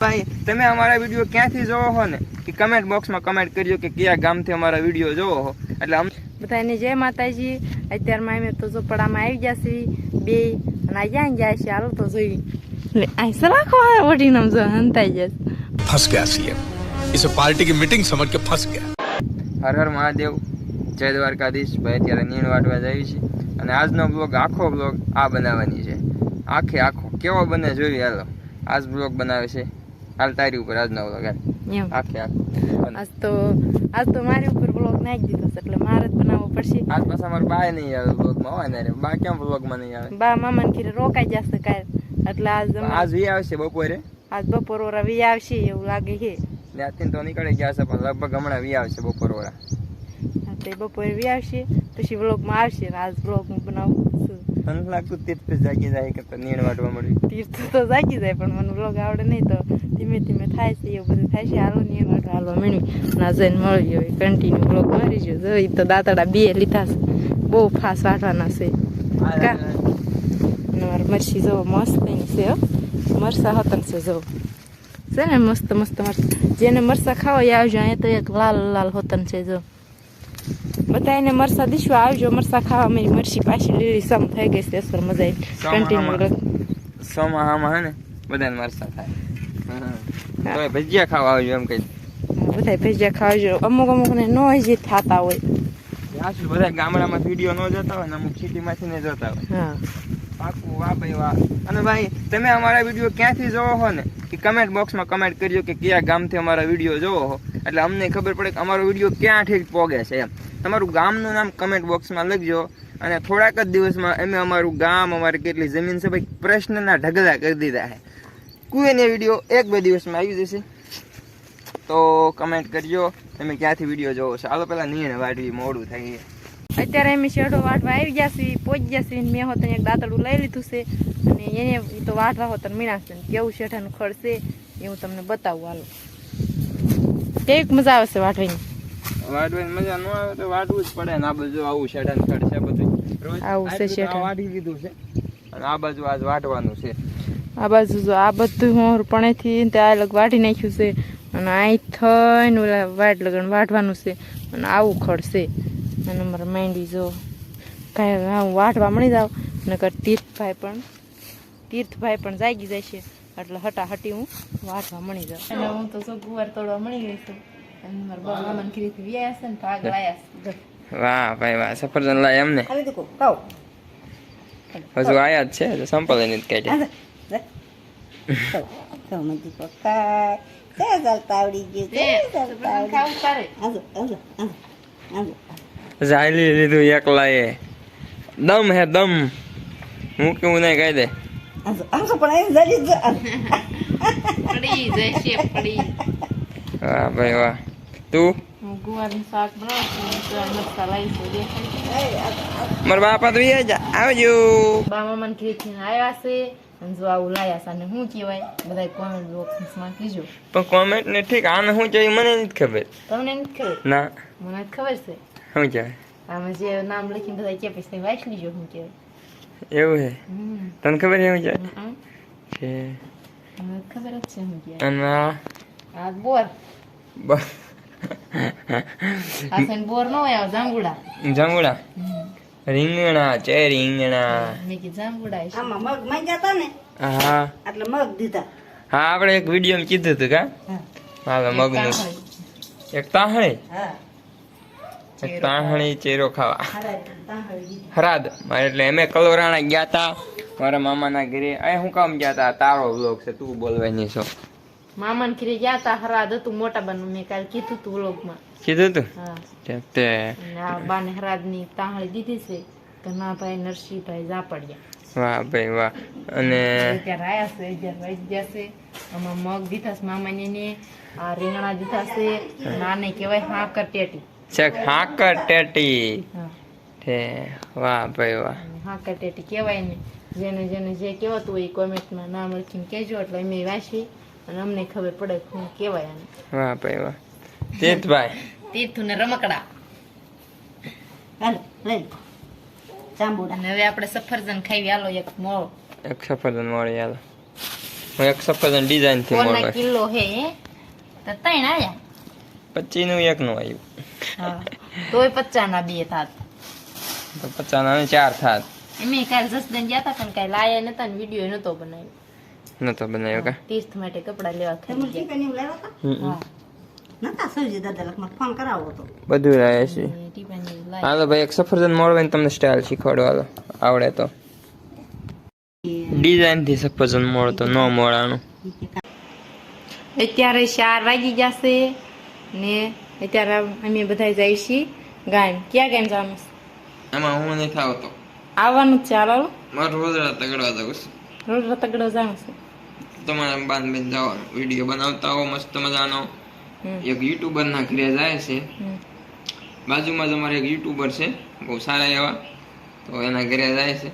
ભાઈ તમે અમારા વિડીયો ક્યાંથી જોવો હો ને કે કમેન્ટ બોક્સમાં કમેન્ટ કરજો કે કયા ગામથી અમારા વિડીયો જોવો હો એટલે બધાને જય માતાજી। અત્યારમાં અમે તો ઝોપડામાં આવી જશે બે અને અહીંયા જાય છે હાલો તો જોઈ અહીં સલાખો ઓઢી નામ જો હંતાઈ જશે। फंस गया सीएम इसे पार्टी की मीटिंग समझ के फंस गया। હર હર મહાદેવ, જય દ્વારકાધીશ। ભાઈ અત્યારે નીણ વાટવા જાય છે અને આજનો બ્લોગ આખો બ્લોગ આ બનાવવાની છે, આખો કેવો બને જોઈએ હાલો। આજ બ્લોગ બનાવે છે હાલ તારી ઉપર આજનો બ્લોગ આખો આજ તો મારી ઉપર બ્લોગ નાખી દીધો છે એટલે મારે જ બનાવવો પડશે। આજ પાછા અમારે બા નહીં આવે બ્લોગમાં હોય ને રે બા કેમ બ્લોગમાં નહીં આવે? બા મામાને ઘરે રોકાઈ જશે કાલ એટલે આજ વી આવશે બપોરે, આજ બપોર ઓરા વી આવશે એવું લાગે છે। ત્યાંથી તો નીકળી ગયા છે પણ લગભગ હમણાં વી આવશે બપોર ઓરા, તે બપોરે વી આવશે પછી બ્લોગમાં આવશે ને આજ બ્લોગ હું બનાવું છું। તને લાગતું તીર્થ પે જાગી જાય કે નીણ વાટવા મળ્યું? તીર્થ તો જાગી જાય પણ મને બ્લોગ આવડે નહીં તો ધીમે ધીમે થાય છે એવું બધું થાય છે। હાલો નીણ વાટવા હાલો મેળવી ના જઈને મળી હોય કન્ટિન્યુ બ્લોગ મારી જો જોઈ તો દાંતડા બે લીધા છે, બહુ ફાસ્ટ વાટવાના છે કા મારે મરસી જો મસ્ત છે હો, મરસા હતન છે જો છે ને મસ્ત મરસા, જેને મરસા ખાવા એ આવજો। અહીંયા તો એક લાલ હોતન છે જો, બધા એને મરસા દીશું આવજો મરસા ખાવા। મારી મરસી પાછી લીલી સમ થઈ ગઈ છે અસર મજા આવી કન્ટિન્યુ સોમાહામાં હે ને બધાને મરસા થાય તો ભજીયા ખાવા આવજો એમ કહી બધા ભજીયા ખાવા આવજો। અમુક ને નો જ થતા હોય, બધા ગામડામાં વિડીયો ન જોતા હોય ને અમુક સિટીમાંથી ને જોતા હોય। હા પાકું, વાહ ભાઈ વાહ। અને ભાઈ તમે અમારા વિડીયો ક્યાંથી જોવો હો ને કે કમેન્ટ બોક્સમાં કમેન્ટ કરજો કે કયા ગામથી અમારા વિડીયો જોવો હો એટલે અમને ખબર પડે કે અમારો વિડીયો ક્યાં ઠીક પોગે છે એમ। તમારું ગામનું નામ કમેન્ટ બોક્સમાં લખજો અને થોડાક જ દિવસમાં અમે અમારું ગામ, અમારી કેટલી જમીન છે ભાઈ પ્રશ્નના ઢગલા કરી દીધા છે। કોઈને વિડીયો એક બે દિવસમાં આવી જશે તો કમેન્ટ કરજો તમે ક્યાંથી વિડીયો જોવો છો। હાલો પેલા નીણ વાટવી મોડું થઈ ગયું। અત્યારે અમે શેઢો વાટવા આવી જશે, પહોંચી જશે। મેં હોત એક દાંતડું લઈ લીધું છે અને એને તો વાટવા હોત મીણાશે કેવું શેઠાનું ખડ છે એ હું તમને બતાવું હાલો। કેવી મજા આવે છે વાટવાની? વાટવાની મજા ન આવે તો વાટવું જ પડે ને। આ બાજુ આવું શેઠાનું ખડ છે બધું રોજ આવું છે શેઠા વાટી લીધું છે અને આ બાજુ આજ વાટવાનું છે। આ બાજુ જો આ બધું હું પણેથી ત્યાં અલગ વાટી નાખ્યું છે અને અહીં થઈને ઓલા વાટ લગન વાટવાનું છે અને આવું ખડ છે અને અમારે માંડી જો કાંઈ હું વાટવા મળી જાઉં નકર તીર્થભાઈ પણ જાગી જાય છે એટલે હટાહટી હું વાટવા મળી જાઉં। અને હું તો શું ગુવાર તોડવા મળી ગઈ છું અને મારા બાબા મામાને ઘરેથી વ્યાયા છે ને ભાગ લાયા છે। વાહ ભાઈ વાહ, સફરજન લાય એમને હજુ આયા જ છે સંપલ એની કાઢ્યા ઝાલી લીધું એકલાએ, દમ હે દમ, હું કેવું નહીં કહી દે વાહ ભાઈ વાહ। તું ગુવારનું શાક બનાવું મરસા લાવી મારા બાપા તો આવજો બા મામાને ઘરેથી આવ્યા છે અને જો આવું લાયા છે અને શું કહેવાય બધા કોમેન્ટ બોક્સમાં કીજો। પણ કોમેન્ટ ને ઠીક આને શું જોઈએ મને નથી ખબર। તમને નથી ખબર? ના મને ખબર છે શું કહેવાય આમાં જે નામ લખીને બધા કે પછી વાંચી લીજો શું કહેવાય એવું હે? તને ખબર છે શું કહેવાય? મને ખબર જ છે શું કહેવાય। અને આ બોર આ છે બોર નો હોય જાંબુડા જાંબુડા રીંગણા છે રીંગણા મેં કે જાંબુડા આમાં મગ માંગ્યા ને હા એટલે મગ દીધા। હા આપણે એક વિડીયો કીધું હતું કા હાલો મગનું એક તાહણી, હા એક તાહણી ચેરો ખાવા હરાદ એટલે અમે કલોરાણા ગયા તા મારા મામાના ઘરે। અહીં હું કામ ગયા તા? તારો વ્લોગ છે તું બોલવાની છો। મામાને ઘરે ગયા તા હરાદ હતું મોટા બાનું મેં કાલે કીધું તું વ્લોગમાં કીધું તું હા તે આ બાને હરાદની તાહળી દીધી છે ઘનાભાઈ નરસિંહભાઈ ઝાપડિયા। વાહ ભાઈ વાહ। અને અત્યારે આયા છે 11 વાગી ગયા છે। આમાં મગ દીધા છે મામાને ને આ રીંગણા દીધા છે નાને કહેવાય હાકર ટેટી છેક હાકર ટેટી હા તે વાહ ભાઈ વાહ। હાકર ટેટી કહેવાય ને જેને જે કહેવાતું હોય કોમેન્ટમાં નામ લખીને કહેજો એટલે અમે વાંચી અને અમને ખબર પડે શું કહેવાય આને। વાહ ભાઈ વાહ। તીર્થભાઈ તીર્થુ ને રમકડા હાલો લઈ જાંબુડા અને હવે આપણે સફરજન ખાવી હાલો એક મોળો એક સફરજન મળી હાલો। એક સફરજન ડિઝાઇન થી કોના મળે કિલો હે તો 3 આયા 25 નું એક નું આવ્યું હા તોય 50 ના બે થાત તો 50 ના 4 થાત એમે કાલ જસદન ગયા હતા પણ કાઈ લાયા નતા ને વિડિયો નતો બનાવ્યો નતો બનાવ્યો કા તીર્થ માટે કપડા લેવા તમે ખરી ચિકન એવું લાવ્યા હતા હા નતા સૌજી દાદા લખમાં ફોન કરાવો તો બધું લાવે છે ટીપાની હાલો ભાઈ એક સફરજન મળવે ને તમને સ્ટાઇલ શીખવાડો હાલો આવડે તો ડિઝાઇન થી સફરજન મળતો ન મળવાનું અત્યારે 4 વાગી જશે ને અત્યારે અમે બધા જઈએ છીએ ગામ ક્યાં ગામ જવાનું છે? એમાં હું નહીં થાવતો આવવાનું જ છે હાલો મારું રોજડા તગડવા જવું છે રોજ રતગડો જવાનું છે તમારે બાંધ બેન જવાનું વિડીયો બનાવતા હો મસ્ત મજાનો હમ. એક યુટ્યુબર ના ઘરે જાય છે હમ. બાજુમાં જ અમારે એક યુટ્યુબર છે બહુ સારા એવા તો એના ઘરે જાય છે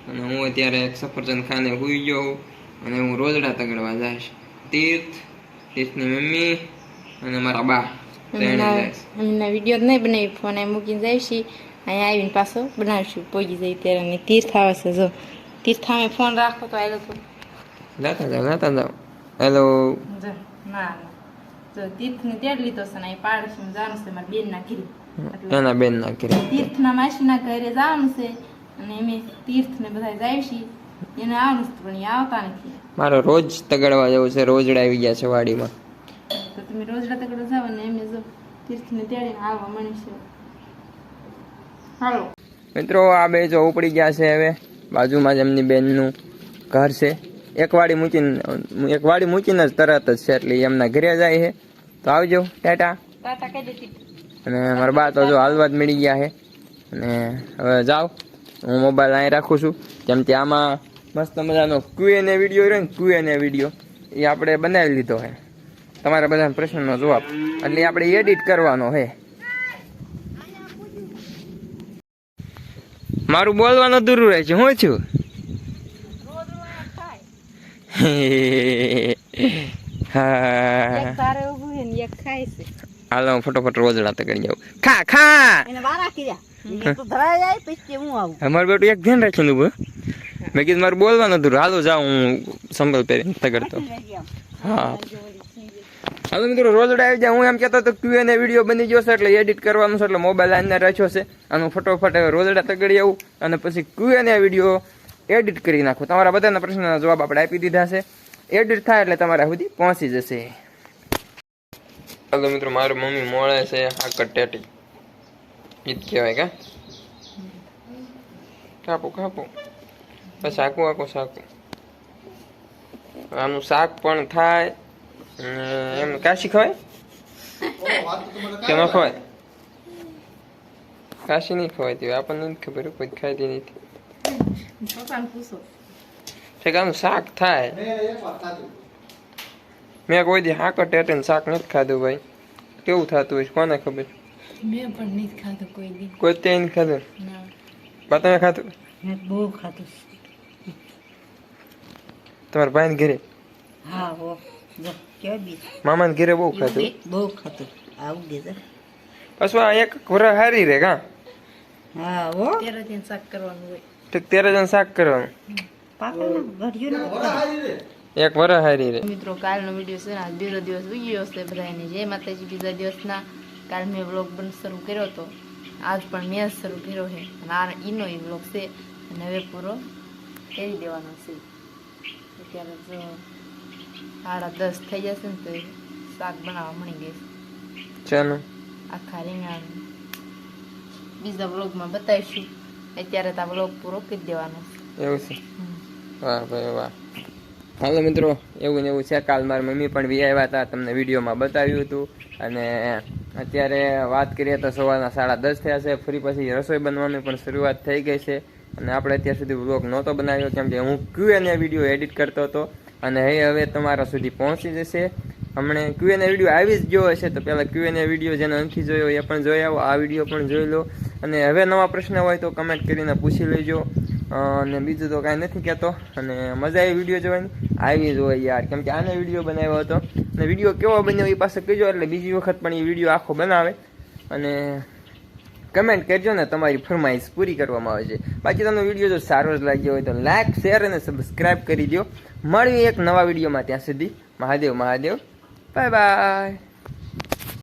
અને હું અત્યારે એક સફરજન ખાને હુઈ ગયો હું અને હું રોજડા તગડવા જાય છે તીર્થની મમ્મી અને મારા બા ત્રણે જાય છે અમને વિડીયો નહીં બનાવી ફોન એ મૂકીને જાય છીએ અહીંયા આવીને પાછો બનાવીશું પહોંચી જાય ત્યારે ને તીર્થ આવે છે જો તીર્થ સામે ફોન રાખો તો આ લોકો જાતા જાઓ હેલો જો ના જો તીર્થને તેડ લીધો છે ને અહીં પાડોશીમાં જવાનું છે મારા બેનના ઘરે એટલે એના બેન ના ઘરે તીર્થના માસીના ઘરે જવાનું છે અને અમે તીર્થને બધા જાય છીએ એને આવવાનું છે પણ એ આવતા નથી મારો રોજ તગડવા જવું છે રોજડા આવી ગયા છે વાડીમાં તો તમે રોજડા તકડો જાવ ને એમને જો તીર્થને તેડીને આવવા મળશે હાલો મિત્રો આ બે જો ઉપડી ગયા છે હવે બાજુમાં જ એમની બેનનું ઘર છે એક વાડી મૂકીને જ તરત જ છે એટલે ઈ એમના ઘરે જાય છે તો આવજો ટાટા ટાટા કહી દેતી અને મારા બા તો જો હાલવા જ મળી ગયા છે અને હવે જાઓ હું મોબાઈલ અહીં રાખું છું કેમ કે આમાં મસ્ત મજાનો Q&A વિડીયો રહ્યો ને Q&A વિડીયો એ આપણે બનાવી લીધો છે તમારા બધા પ્રશ્નનો જવાબ એટલે આપણે એડિટ કરવાનો છે મારું બોલવાનું દૂર રહે છે હું છું હા તારે ઊભું છે ને એક ખાય છે હાલો હું ફટોફટ રોજડા તગડી જાઉં ખા ખા એને વારા કર્યા તો ધરાય જાય પછી હું આવું અમારું બેટું એક ધ્યાન રાખીને ઉભું મેં કીધું મારું બોલવાનું હતું હાલો જાઉં હું સંભળ પહેરીને તગડતો હા હાલો મિત્રો રોજડા આવી જાય હું એમ કહેતો તો Q&A વિડીયો બની ગયો છે એટલે એડિટ કરવાનું છે એટલે મોબાઈલ અંદર રાખ્યો છે અને હું ફટોફટ રોજડા તગડી આવું અને પછી Q&A વિડીયો એડિટ કરી નાખું તમારા બધાના પ્રશ્નના જવાબ આપણે આપી દીધા છે એડિટ થાય એટલે તમારા સુધી પહોંચી જશે હાલો મિત્રો મારી મમ્મી મોળે છે આકર ટેટી ઈ જ કહેવાય કા કાપો બસ આખું શાકું આનું શાક પણ થાય એમ કાશી ખવાય કે ન ખવાય કાશી નહીં ખવાય આપણને નથી ખબર કોઈ ખાતી નથી પપ્પાને પૂછો આનું શાક થાય મેં કોઈ દી હાકર ટેટીને શાક નથી ખાધું ભાઈ કેવું થતું હોય કોને ખબર મેં પણ નહીં ખાધું કોઈ દી કોઈ તે નથી ખાધું ના બા તમે ખાધું મેં બહુ ખાધું તમારા ભાઈને ઘરે હા હો જો કે બી મામાને ઘરે બહુ ખાધું બહુ ખાધું આવું દે છે પછી આ એક વરસ હારી રે કા હા હો ત્યારે ત્યાં શાક કરવાનું હોય ઠીક 13 જણ શાક કરવાનું પાકને ઘડિયો ને એક વરસ હારી રે મિત્રો કાલનો વિડીયો છે ને આજ બીજો દિવસ ઉઈ ગયો છે બધાને જય માતાજી બીજા દિવસના કાલ મેં વ્લોગ પણ શરૂ કર્યો હતો આજ પણ મેં જ શરૂ કર્યો છે અને આ ઈનો એ વ્લોગ છે અને હવે પૂરો કરી દેવાનો છે અત્યારે જો 10:30 થઈ જશે ને તો શાક બનાવવા મળી ગઈ ચાલો આખા રીંગણ બીજા વ્લોગમાં બતાવીશું અત્યારે તો આ વ્લોગ પૂરો કરી દેવાનો છે એવું છે વાહ ભાઈ વાહ હાલો મિત્રો એવું ને એવું છે કાલ મારી મમ્મી પણ વી આવ્યા હતા તમને વિડીયોમાં બતાવ્યું હતું અને અત્યારે વાત કરીએ તો સવારના 10:30 થયા છે ફરી પછી રસોઈ બનવાની પણ શરૂઆત થઈ ગઈ છે અને આપણે અત્યાર સુધી વ્લોગ નહોતો બનાવ્યો કેમ કે હું Q&A વિડીયો એડિટ કરતો હતો અને હવે તમારા સુધી પહોંચી જશે હમણે Q&A વિડીયો આવી જ ગયો હશે તો પહેલાં Q&A વિડીયો જેને નથી જોયો એ પણ જોઈ આવો આ વિડીયો પણ જોઈ લો અને હવે નવા પ્રશ્ન હોય તો કમેન્ટ કરીને પૂછી લેજો અને બીજું તો કાંઈ નથી કહેતો અને મજા આવી વિડીયો જોવાની આવી જ હોય યાર કેમ કે આને વિડીયો બનાવ્યો હતો અને વિડીયો કેવો બન્યો એ પાસે કહેજો એટલે બીજી વખત પણ એ વિડીયો આખો બનાવે અને કમેન્ટ કરજો ને, તમારી ફરમાઈશ પૂરી કરવામાં આવે છે. બાકી તમને વિડીયો જો સારો જ લાગ્યો હોય તો લાઈક, શેર અને સબસ્ક્રાઈબ કરી દો. મળીએ એક નવા વિડીયોમાં. ત્યાં સુધી મહાદેવ મહાદેવ. Bye bye.